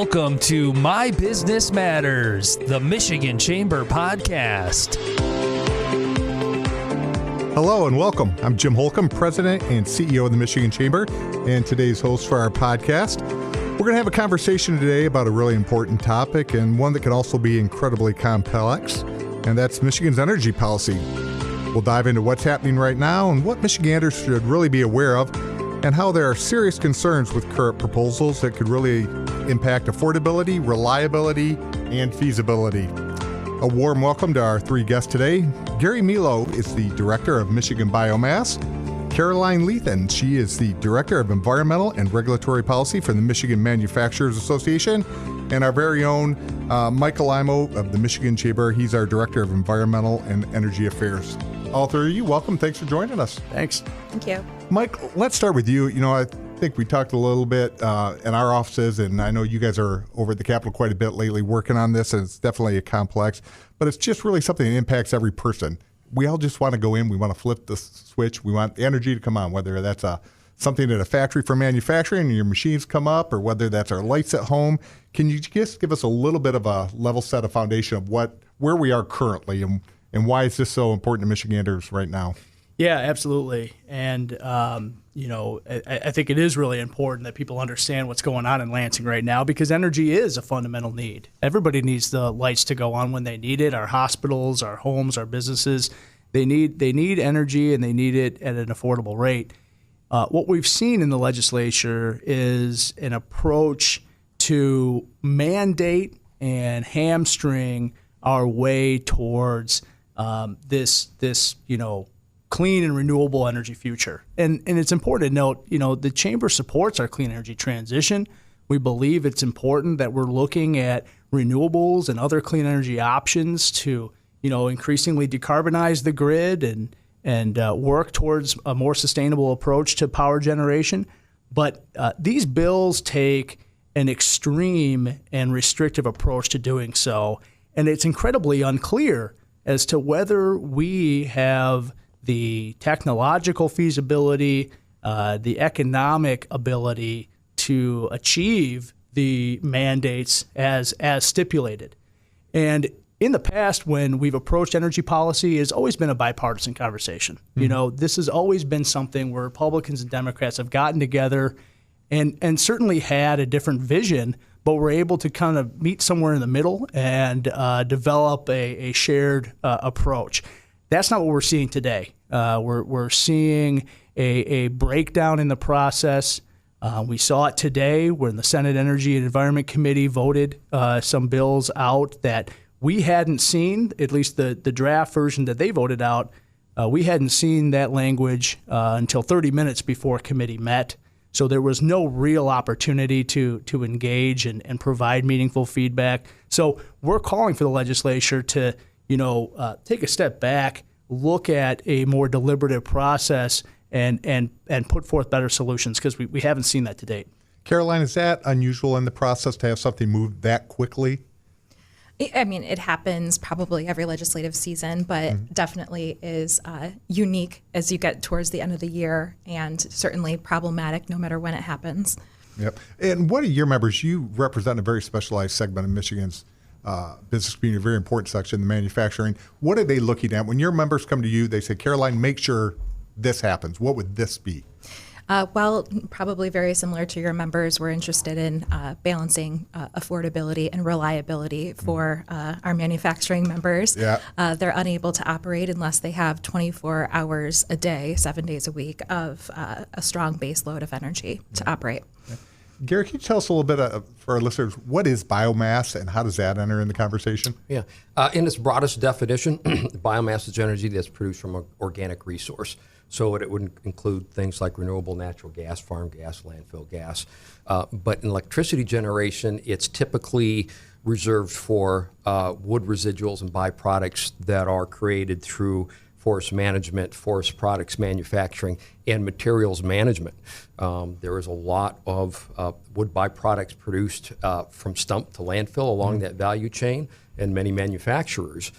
Welcome to My Business Matters, the Michigan Chamber podcast. Hello and welcome. I'm Jim Holcomb, President and CEO of the Michigan Chamber, and today's host for our podcast. We're going to have a conversation today about a really important topic and one that can also be incredibly complex, and that's Michigan's energy policy. We'll dive into what's happening right now and what Michiganders should really be aware of, and how there are serious concerns with current proposals that could really impact affordability, reliability, and feasibility. A warm welcome to our three guests today. Gary Melow is the Director of Michigan Biomass. Caroline Liethen, she is the Director of Environmental and Regulatory Policy for the Michigan Manufacturers Association. And our very own Mike Alaimo of the Michigan Chamber, he's our Director of Environmental and Energy Affairs. All three of you, welcome. Thanks for joining us. Thanks. Thank you. Mike, let's start with you. You know, I think we talked a little bit in our offices, and I know you guys are over at the Capitol quite a bit lately working on this, and it's definitely a complex, but it's just really something that impacts every person. We all just want to go in, we want to flip the switch, we want the energy to come on, whether that's something at a factory for manufacturing and your machines come up, or whether that's our lights at home. Can you just give us a little bit of a level set of foundation of where we are currently and why is this so important to Michiganders right now? Yeah, absolutely. And, I think it is really important that people understand what's going on in Lansing right now, because energy is a fundamental need. Everybody needs the lights to go on when they need it. Our hospitals, our homes, our businesses, they need energy, and they need it at an affordable rate. What we've seen in the legislature is an approach to mandate and hamstring our way towards this clean and renewable energy future. And it's important to note, the Chamber supports our clean energy transition. We believe it's important that we're looking at renewables and other clean energy options to, increasingly decarbonize the grid and work towards a more sustainable approach to power generation. But these bills take an extreme and restrictive approach to doing so. And it's incredibly unclear as to whether we have the technological feasibility, the economic ability to achieve the mandates as stipulated. And in the past, when we've approached energy policy, it's always been a bipartisan conversation. Mm-hmm. This has always been something where Republicans and Democrats have gotten together and certainly had a different vision, but we're able to kind of meet somewhere in the middle and develop a shared approach. That's not what we're seeing today. We're seeing a breakdown in the process. We saw it today when the Senate Energy and Environment Committee voted some bills out that we hadn't seen, at least the draft version that they voted out. We hadn't seen that language until 30 minutes before committee met. So there was no real opportunity to engage and provide meaningful feedback. So we're calling for the legislature to take a step back, look at a more deliberative process, and put forth better solutions, because we haven't seen that to date. Caroline, is that unusual in the process to have something move that quickly? I mean, it happens probably every legislative season, but definitely is unique as you get towards the end of the year, and certainly problematic no matter when it happens. Yep. And what are your members? You represent a very specialized segment of Michigan's business community, a very important section, the manufacturing. What are they looking at? When your members come to you, they say, Caroline, make sure this happens. What would this be? Well, probably very similar to your members. We're interested in balancing affordability and reliability for our manufacturing members. Yeah. They're unable to operate unless they have 24 hours a day, 7 days a week of a strong base load of energy to operate. Yeah. Gary, can you tell us a little bit for our listeners, what is biomass and how does that enter in the conversation? Yeah. In its broadest definition, biomass is energy that's produced from an organic resource. So it would include things like renewable natural gas, farm gas, landfill gas. But in electricity generation, it's typically reserved for wood residuals and byproducts that are created through forest management, forest products manufacturing, and materials management. There is a lot of wood byproducts produced from stump to landfill along that value chain, and many manufacturers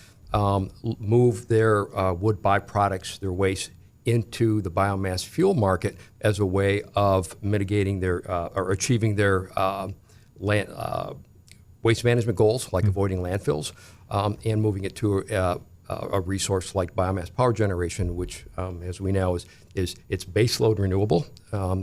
move their wood byproducts, their waste, into the biomass fuel market as a way of mitigating their or achieving their waste management goals, like avoiding landfills, and moving it to a resource like biomass power generation, which, as we know, is it's baseload renewable.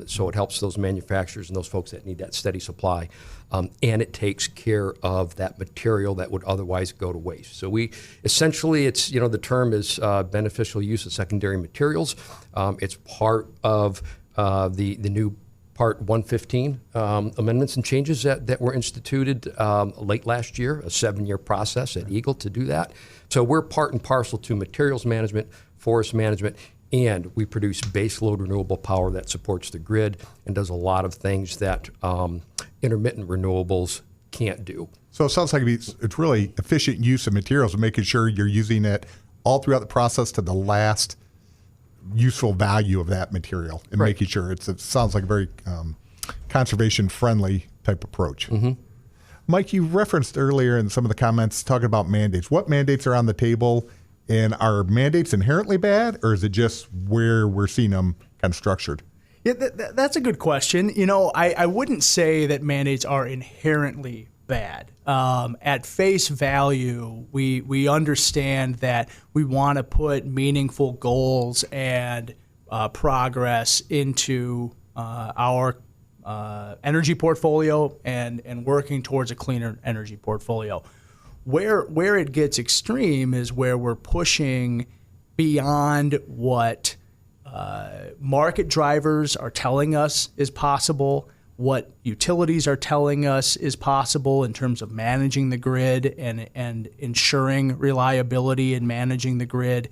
So it helps those manufacturers and those folks that need that steady supply, and it takes care of that material that would otherwise go to waste. So we essentially, it's the term is beneficial use of secondary materials. It's part of the new Part 115 amendments and changes that were instituted late last year, a 7-year process at Eagle to do that. So we're part and parcel to materials management, forest management, and we produce baseload renewable power that supports the grid and does a lot of things that intermittent renewables can't do. So it sounds like it's really efficient use of materials and making sure you're using it all throughout the process to the last useful value of that material, and right. making sure it sounds like a very conservation friendly type approach. Mm-hmm. Mike, you referenced earlier in some of the comments talking about mandates. What mandates are on the table, and are mandates inherently bad, or is it just where we're seeing them kind of structured? Yeah, that's a good question. I wouldn't say that mandates are inherently bad. At face value, we understand that we want to put meaningful goals and progress into our energy portfolio and working towards a cleaner energy portfolio. Where it gets extreme is where we're pushing beyond what market drivers are telling us is possible, what utilities are telling us is possible in terms of managing the grid and ensuring reliability and managing the grid.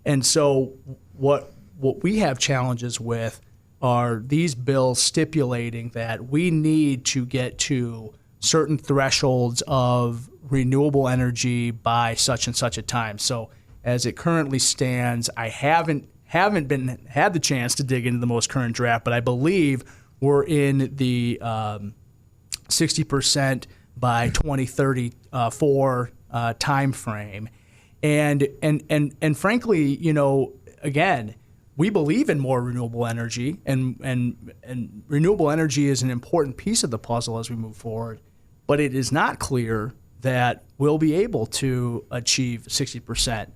And so what we have challenges with are these bills stipulating that we need to get to certain thresholds of renewable energy by such and such a time. So as it currently stands, I haven't had the chance to dig into the most current draft, but I believe we're in the 60% by 2034 time frame. And frankly, again, we believe in more renewable energy, and renewable energy is an important piece of the puzzle as we move forward. But it is not clear that we'll be able to achieve 60%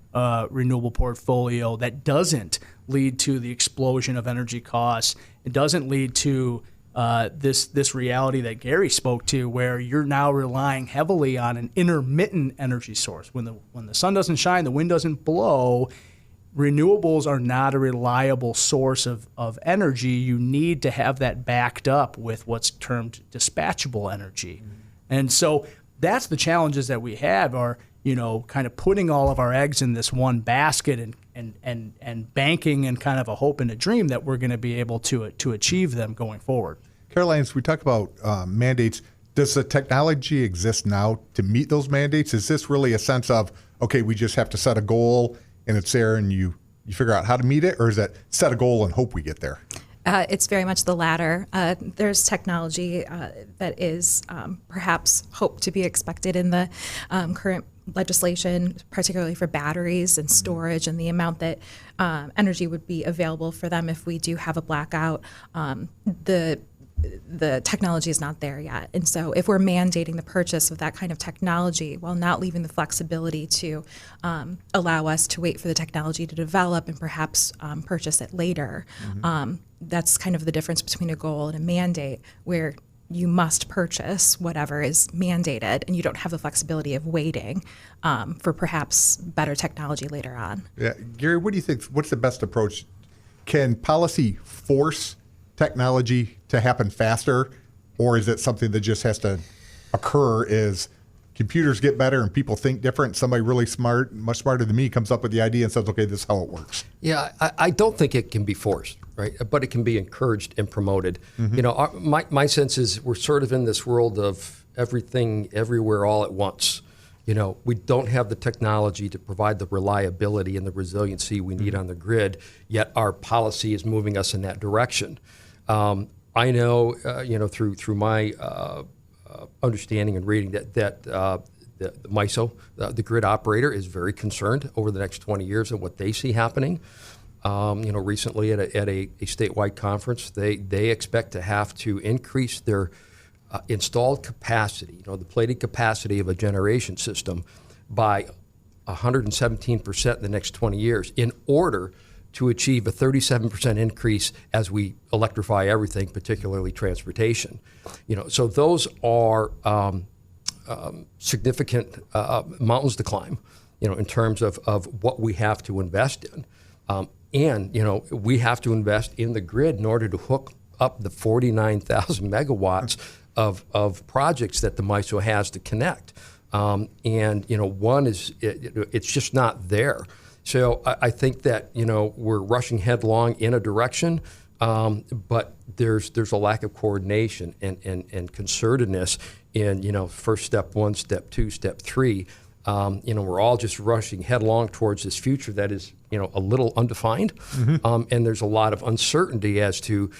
renewable portfolio that doesn't lead to the explosion of energy costs. It doesn't lead to this reality that Gary spoke to, where you're now relying heavily on an intermittent energy source. When the sun doesn't shine, the wind doesn't blow, renewables are not a reliable source of energy. You need to have that backed up with what's termed dispatchable energy. Mm-hmm. And so that's the challenges that we have are, kind of putting all of our eggs in this one basket and banking in kind of a hope and a dream that we're going to be able to achieve them going forward. Caroline, as we talk about mandates, does the technology exist now to meet those mandates? Is this really a sense of, okay, we just have to set a goal and it's there and you figure out how to meet it, or is that set a goal and hope we get there? It's very much the latter. There's technology that is perhaps hoped to be expected in the current legislation, particularly for batteries and storage and the amount that energy would be available for them if we do have a blackout. The technology is not there yet. And so if we're mandating the purchase of that kind of technology while not leaving the flexibility to allow us to wait for the technology to develop and perhaps purchase it later, that's kind of the difference between a goal and a mandate, where you must purchase whatever is mandated and you don't have the flexibility of waiting for perhaps better technology later on. Yeah, Gary, what do you think? What's the best approach? Can policy force technology to happen faster, or is it something that just has to occur as computers get better and people think different? Somebody really smart, much smarter than me, comes up with the idea and says, okay, this is how it works. Yeah, I don't think it can be forced, right? But it can be encouraged and promoted. Mm-hmm. My sense is we're sort of in this world of everything, everywhere, all at once. We don't have the technology to provide the reliability and the resiliency we need on the grid, yet our policy is moving us in that direction. I know, through my understanding and reading that the MISO, the grid operator, is very concerned over the next 20 years and what they see happening. Recently at a statewide conference, they expect to have to increase their installed capacity, the plated capacity of a generation system by 117% in the next 20 years in order to achieve a 37% increase as we electrify everything, particularly transportation. So those are significant mountains to climb, in terms of what we have to invest in. And we have to invest in the grid in order to hook up the 49,000 megawatts of projects that the MISO has to connect. And one is it's just not there. So I think that we're rushing headlong in a direction, but there's a lack of coordination and concertedness in first step 1, step 2, step 3. We're all just rushing headlong towards this future that is a little undefined, and there's a lot of uncertainty as to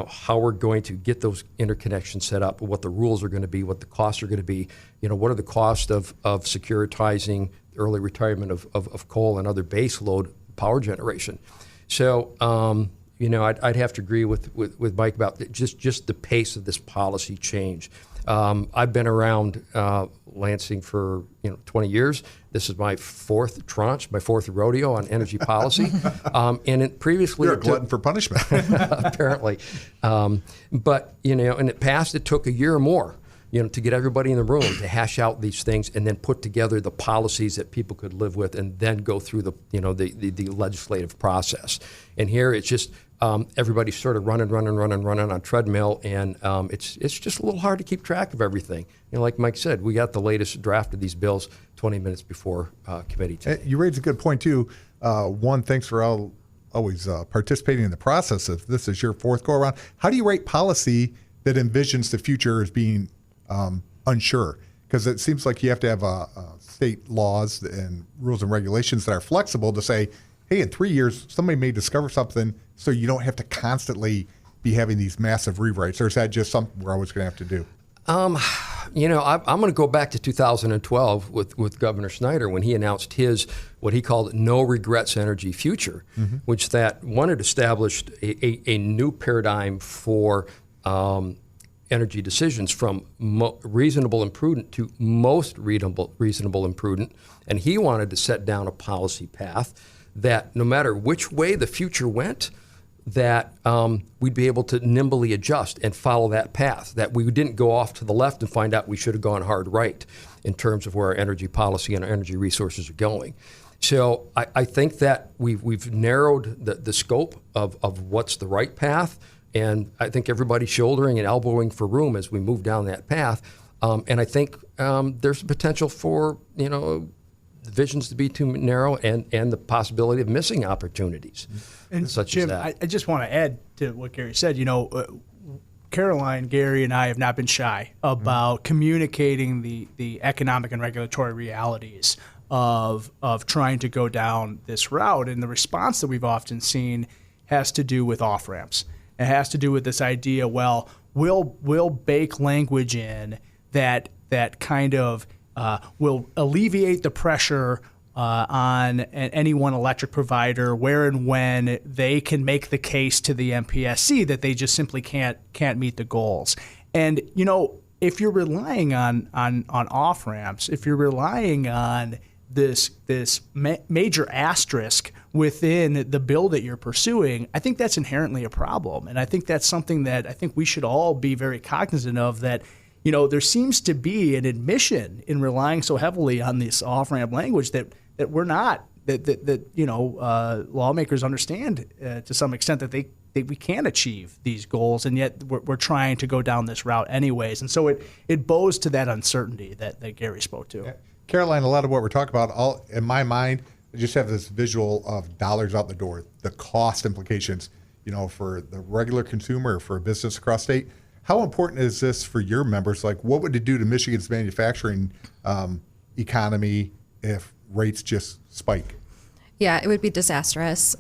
how we're going to get those interconnections set up, what the rules are going to be, what the costs are going to be, what are the costs of securitizing early retirement of coal and other base load power generation. So I'd have to agree with Mike about just the pace of this policy change. I've been around Lansing for 20 years. This is my fourth tranche, my fourth rodeo on energy policy. And it previously you're a glutton for punishment, apparently. But in the past, it took a year or more, to get everybody in the room to hash out these things and then put together the policies that people could live with, and then go through the legislative process. And here it's just everybody's sort of running on treadmill, and it's just a little hard to keep track of everything. Like Mike said, we got the latest draft of these bills 20 minutes before committee today. You raised a good point too. One, thanks for always participating in the process. If this is your fourth go around, how do you rate policy that envisions the future as being unsure? Because it seems like you have to have state laws and rules and regulations that are flexible to say, hey, in 3 years, somebody may discover something, so you don't have to constantly be having these massive rewrites. Or is that just something we're always going to have to do? I'm going to go back to 2012 with Governor Snyder when he announced his, what he called no regrets energy future, which that one had established a new paradigm for energy decisions from reasonable and prudent to most reasonable and prudent. And he wanted to set down a policy path that no matter which way the future went, that we'd be able to nimbly adjust and follow that path, that we didn't go off to the left and find out we should have gone hard right in terms of where our energy policy and our energy resources are going. So I think that we've narrowed the scope of what's the right path, and I think everybody's shouldering and elbowing for room as we move down that path. And I think there's potential for, visions to be too narrow and the possibility of missing opportunities. And such Jim, as that. I just want to add to what Gary said. Caroline, Gary, and I have not been shy about communicating the economic and regulatory realities of trying to go down this route. And the response that we've often seen has to do with off-ramps. It has to do with this idea, well, we'll bake language in that kind of will alleviate the pressure on any one electric provider where and when they can make the case to the MPSC that they just simply can't meet the goals. And, if you're relying on off-ramps, if you're relying on this major asterisk within the bill that you're pursuing, I think that's inherently a problem. And I think that's something that I think we should all be very cognizant of, that there seems to be an admission in relying so heavily on this off-ramp language that we're not, that lawmakers understand to some extent that we can achieve these goals, and yet we're trying to go down this route anyways. And so it bows to that uncertainty that Gary spoke to. Yeah. Caroline, a lot of what we're talking about, in my mind, I just have this visual of dollars out the door, the cost implications, for the regular consumer, for a business across state. How important is this for your members? Like, what would it do to Michigan's manufacturing economy if rates just spike? Yeah, it would be disastrous.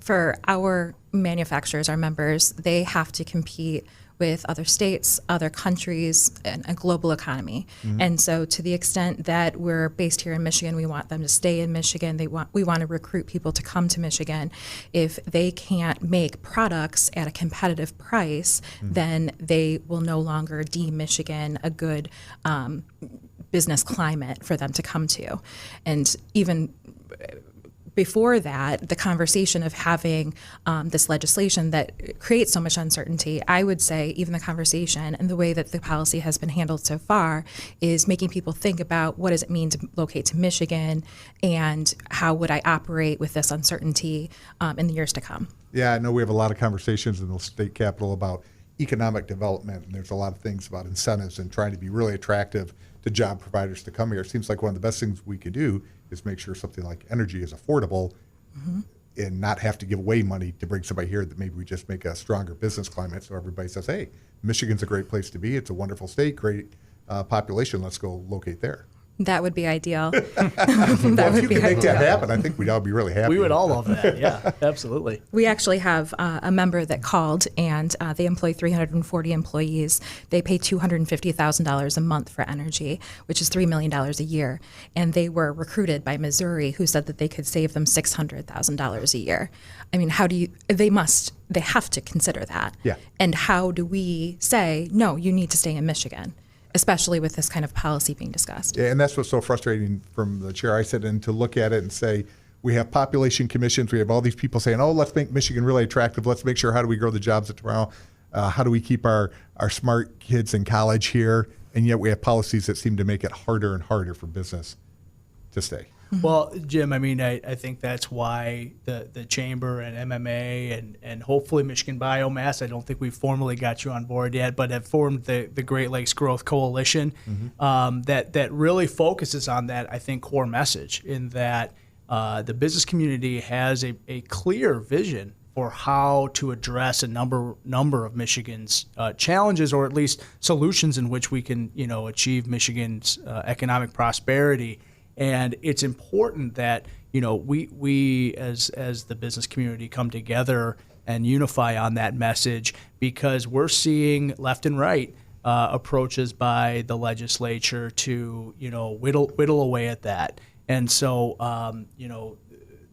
For our manufacturers, our members, they have to compete with other states, other countries, and a global economy. And so to the extent that we're based here in Michigan, we want them to stay in Michigan. We want to recruit people to come to Michigan. If they can't make products at a competitive price, then they will no longer deem Michigan a good business climate for them to come to. And even before that, the conversation of having this legislation that creates so much uncertainty, I would say even the conversation and the way that the policy has been handled so far is making people think about what does it mean to locate to Michigan and how would I operate with this uncertainty in the years to come. Yeah, I know we have a lot of conversations in the state capitol about economic development, and there's a lot of things about incentives and trying to be really attractive to job providers to come here. It seems like one of the best things we can do is make sure something like energy is affordable and not have to give away money to bring somebody here, that maybe we just make a stronger business climate so everybody says, hey, Michigan's a great place to be. It's a wonderful state, great population. Let's go locate there. That would be ideal. Well, if you could make that happen, I think we'd all be really happy. We would all love that. Yeah, absolutely. We actually have a member that called, and they employ 340 employees. They pay $250,000 a month for energy, which is $3 million a year. And they were recruited by Missouri, who said that they could save them $600,000 a year. I mean, they have to consider that. Yeah. And how do we say, no, you need to stay in Michigan? Especially with this kind of policy being discussed. Yeah, and that's what's so frustrating from the chair I sit in, to look at it and say, we have population commissions, we have all these people saying, oh, let's make Michigan really attractive, let's make sure, how do we grow the jobs of tomorrow, how do we keep our smart kids in college here, and yet we have policies that seem to make it harder and harder for business to stay. Well, Jim, I mean, I think that's why the Chamber and MMA and hopefully Michigan Biomass, I don't think we've formally got you on board yet, but have formed the Great Lakes Growth Coalition that really focuses on that, I think, core message, in that the business community has a clear vision for how to address a number of Michigan's challenges, or at least solutions in which we can, achieve Michigan's economic prosperity. And it's important that we as the business community come together and unify on that message, because we're seeing left and right approaches by the legislature to whittle away at that. And so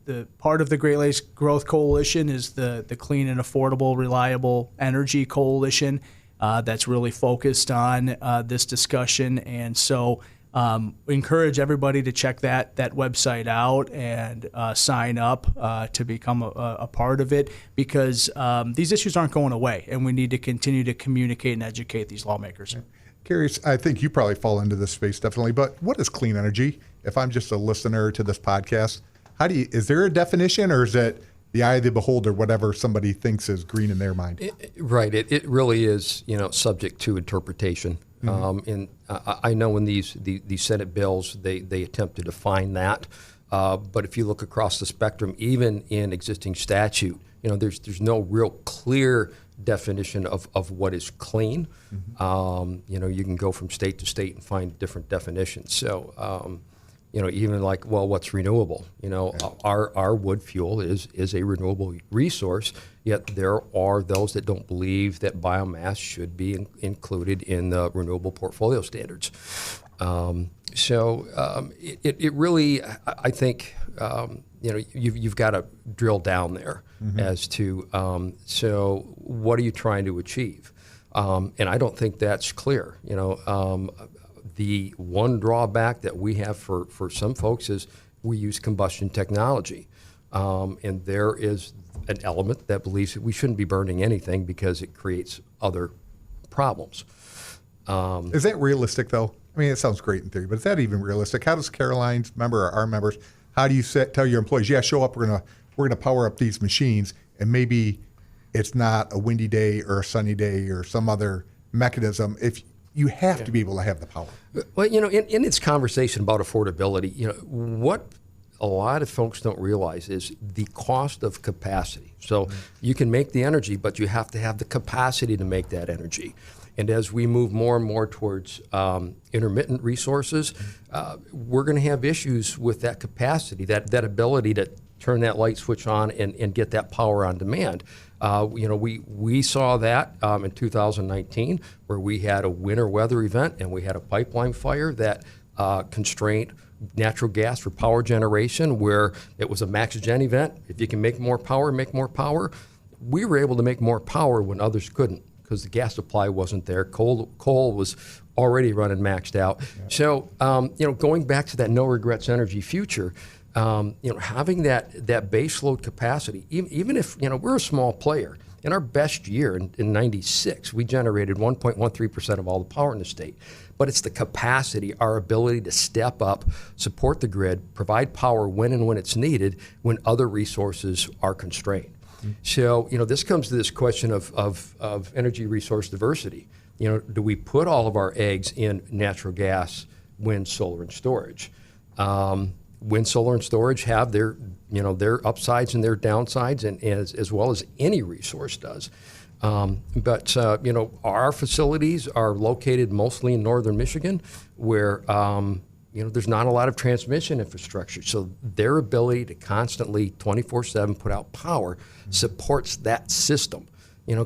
the part of the Great Lakes Growth Coalition is the Clean and Affordable Reliable Energy Coalition that's really focused on this discussion. And so encourage everybody to check that website out and sign up to become a part of it, because these issues aren't going away, and we need to continue to communicate and educate these lawmakers. Gary, I think you probably fall into this space definitely, but what is clean energy? If I'm just a listener to this podcast, is there a definition, or is it the eye of the beholder, whatever somebody thinks is green in their mind? It really is, subject to interpretation. And I know in these Senate bills, they attempt to define that. But if you look across the spectrum, even in existing statute, there's no real clear definition of what is clean. You can go from state to state and find different definitions. So, even like, well, what's renewable? Our wood fuel is a renewable resource, yet there are those that don't believe that biomass should be included in the renewable portfolio standards. It really, I think, you've got to drill down there as to, so what are you trying to achieve? And I don't think that's clear. The one drawback that we have for some folks is we use combustion technology. And there is an element that believes that we shouldn't be burning anything because it creates other problems. Is that realistic, though? I mean, it sounds great in theory, but is that even realistic? How does Caroline's member or our members, how do you tell your employees, yeah, show up, we're gonna power up these machines, and maybe it's not a windy day or a sunny day or some other mechanism. If you have to be able to have the power. Well, in its conversation about affordability, what a lot of folks don't realize is the cost of capacity. So you can make the energy, but you have to have the capacity to make that energy. And as we move more and more towards intermittent resources, we're going to have issues with that capacity, that ability to turn that light switch on and get that power on demand. We saw that in 2019 where we had a winter weather event and we had a pipeline fire that constrained natural gas for power generation, where it was a max gen event. If you can make more power, make more power. We were able to make more power when others couldn't because the gas supply wasn't there. Coal was already running maxed out. Yeah. So, going back to that no regrets energy future, having that base load capacity, even if, we're a small player. In our best year in 96, we generated 1.13% of all the power in the state. But it's the capacity, our ability to step up, support the grid, provide power when and when it's needed, when other resources are constrained. Mm-hmm. So, this comes to this question of energy resource diversity. Do we put all of our eggs in natural gas, wind, solar, and storage? Wind, solar, and storage have their upsides and their downsides, and as well as any resource does. But our facilities are located mostly in northern Michigan, where there's not a lot of transmission infrastructure. So their ability to constantly 24/7 put out power supports that system.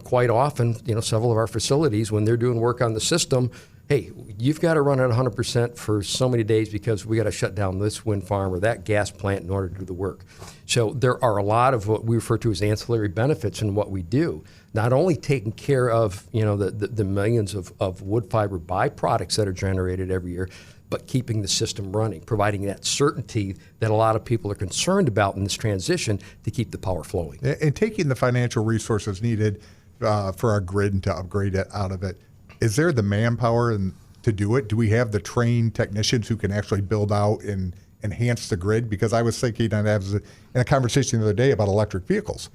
Quite often, several of our facilities, when they're doing work on the system, hey, you've got to run at 100% for so many days because we got to shut down this wind farm or that gas plant in order to do the work. So there are a lot of what we refer to as ancillary benefits in what we do. Not only taking care of the millions of wood fiber byproducts that are generated every year, but keeping the system running, providing that certainty that a lot of people are concerned about in this transition to keep the power flowing. And taking the financial resources needed for our grid and to upgrade it out of it. Is there the manpower to do it? Do we have the trained technicians who can actually build out and enhance the grid? Because I was thinking, and I was in a conversation the other day about electric vehicles.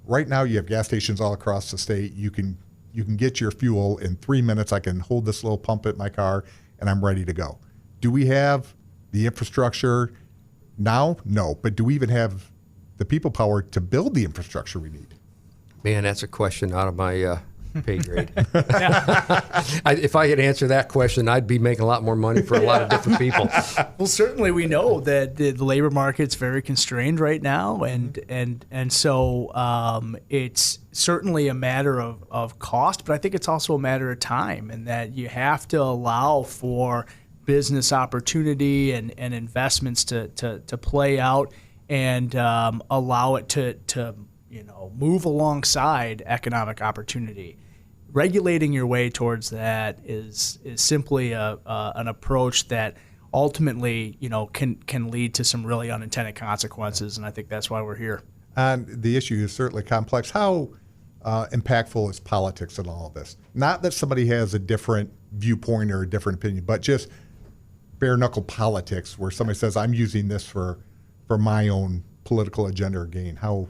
Right now, you have gas stations all across the state. You can get your fuel in 3 minutes. I can hold this little pump at my car, and I'm ready to go. Do we have the infrastructure now? No. But do we even have the people power to build the infrastructure we need? Man, that's a question out of my pay grade. If I could answer that question, I'd be making a lot more money for a lot of different people. Well, certainly we know that the labor market's very constrained right now, and so it's certainly a matter of cost, but I think it's also a matter of time, and that you have to allow for business opportunity and investments to play out and allow it to move alongside economic opportunity. Regulating your way towards that is simply an approach that ultimately can lead to some really unintended consequences, and I think that's why we're here. And the issue is certainly complex. How impactful is politics in all of this? Not that somebody has a different viewpoint or a different opinion, but just bare knuckle politics where somebody says, I'm using this for my own political agenda or gain. How?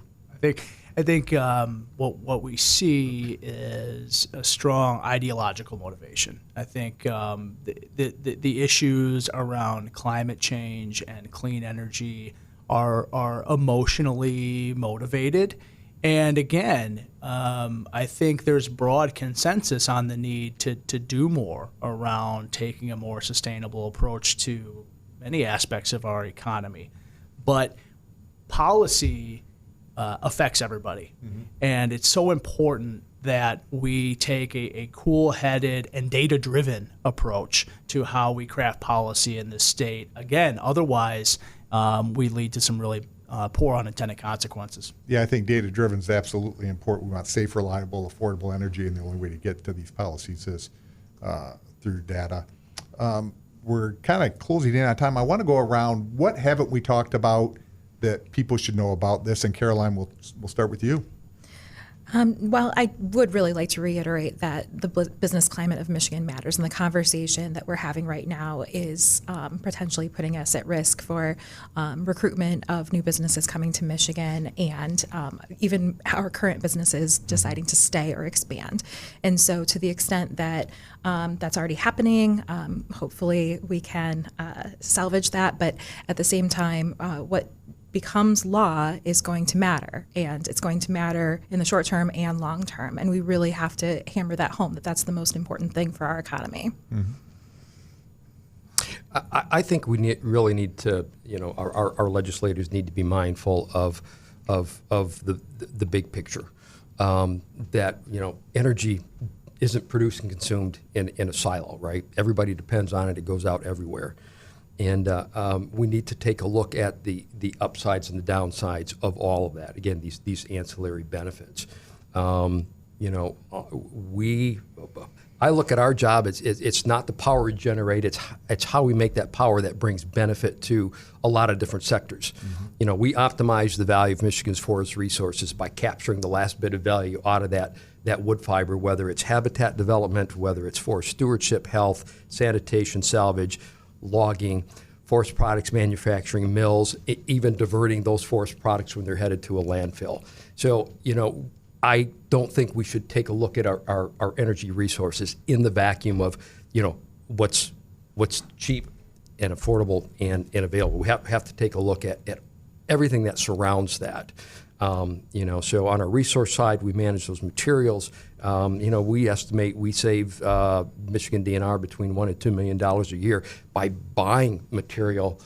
I think what we see is a strong ideological motivation. I think the issues around climate change and clean energy are emotionally motivated. And again, I think there's broad consensus on the need to do more around taking a more sustainable approach to many aspects of our economy. But policy affects everybody. Mm-hmm. And it's so important that we take a cool-headed and data-driven approach to how we craft policy in this state. Again, otherwise, we lead to some really poor unintended consequences. Yeah, I think data-driven is absolutely important. We want safe, reliable, affordable energy, and the only way to get to these policies is through data. We're kind of closing in on time. I want to go around, what haven't we talked about that people should know about this? And Caroline, we'll start with you. Well, I would really like to reiterate that the business climate of Michigan matters, and the conversation that we're having right now is potentially putting us at risk for recruitment of new businesses coming to Michigan, and even our current businesses deciding to stay or expand. And so to the extent that that's already happening, hopefully we can salvage that. But at the same time, what becomes law is going to matter, and it's going to matter in the short term and long term, and we really have to hammer that home, that that's the most important thing for our economy. I think we really need to, our legislators need to be mindful of the big picture. That energy isn't produced and consumed in a silo, right? Everybody depends on it. It goes out everywhere. And we need to take a look at the upsides and the downsides of all of that. Again, these ancillary benefits. I look at our job, it's not the power we generate, it's how we make that power that brings benefit to a lot of different sectors. Mm-hmm. We optimize the value of Michigan's forest resources by capturing the last bit of value out of that wood fiber, whether it's habitat development, whether it's forest stewardship, health, sanitation, salvage, logging, forest products manufacturing, mills, even diverting those forest products when they're headed to a landfill. So, I don't think we should take a look at our energy resources in the vacuum of, what's cheap and affordable and available. We have to take a look at everything that surrounds that. So on our resource side, we manage those materials. We estimate we save Michigan DNR between $1 and $2 million a year by buying material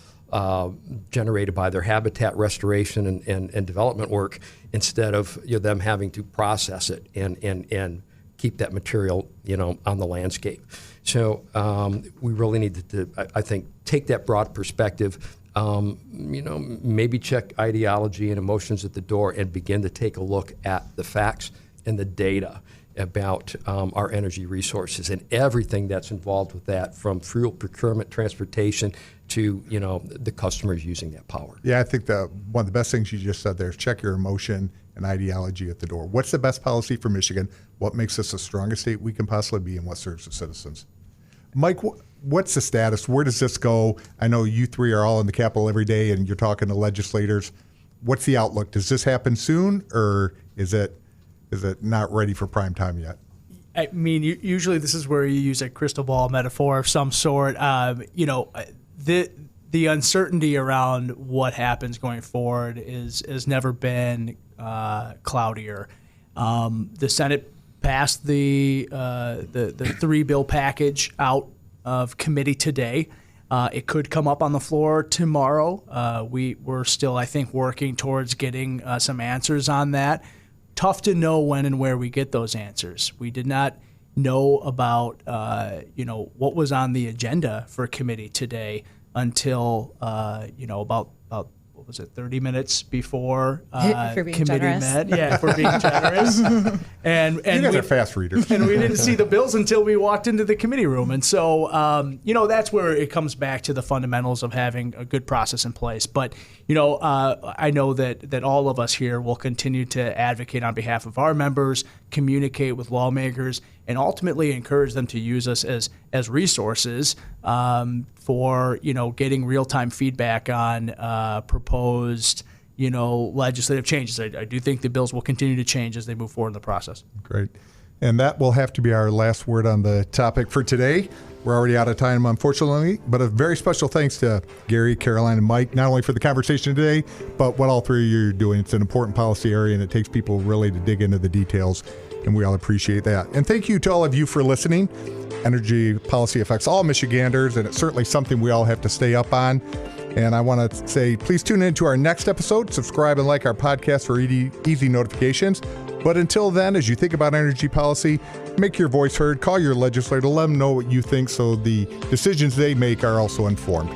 generated by their habitat restoration and development work instead of them having to process it and keep that material on the landscape. So we really need to, I think, take that broad perspective. Maybe check ideology and emotions at the door and begin to take a look at the facts and the data about our energy resources and everything that's involved with that, from fuel procurement, transportation, to the customers using that power. Yeah, I think one of the best things you just said there is check your emotion and ideology at the door. What's the best policy for Michigan? What makes us the strongest state we can possibly be, and what serves the citizens? Mike, what's the status? Where does this go? I know you three are all in the Capitol every day, and you're talking to legislators. What's the outlook? Does this happen soon, or is it not ready for prime time yet? I mean, usually this is where you use a crystal ball metaphor of some sort. The uncertainty around what happens going forward has never been cloudier. The Senate passed the 3-bill package out of committee today. It could come up on the floor tomorrow. We're still, I think, working towards getting some answers on that. Tough to know when and where we get those answers. We did not know about what was on the agenda for committee today until about what was it, 30 minutes before committee met. Yeah, if we're being generous. And you guys are fast readers. And we didn't see the bills until we walked into the committee room. And so, that's where it comes back to the fundamentals of having a good process in place. But, I know that all of us here will continue to advocate on behalf of our members, communicate with lawmakers, and ultimately encourage them to use us as resources for getting real-time feedback on proposed legislative changes. I do think the bills will continue to change as they move forward in the process. Great. And that will have to be our last word on the topic for today. We're already out of time, unfortunately, but a very special thanks to Gary, Caroline, and Mike, not only for the conversation today, but what all three of you are doing. It's an important policy area, and it takes people really to dig into the details, and we all appreciate that. And thank you to all of you for listening. Energy policy affects all Michiganders, and it's certainly something we all have to stay up on. And I want to say, please tune in to our next episode. Subscribe and like our podcast for easy notifications. But until then, as you think about energy policy, make your voice heard, call your legislator, let them know what you think so the decisions they make are also informed.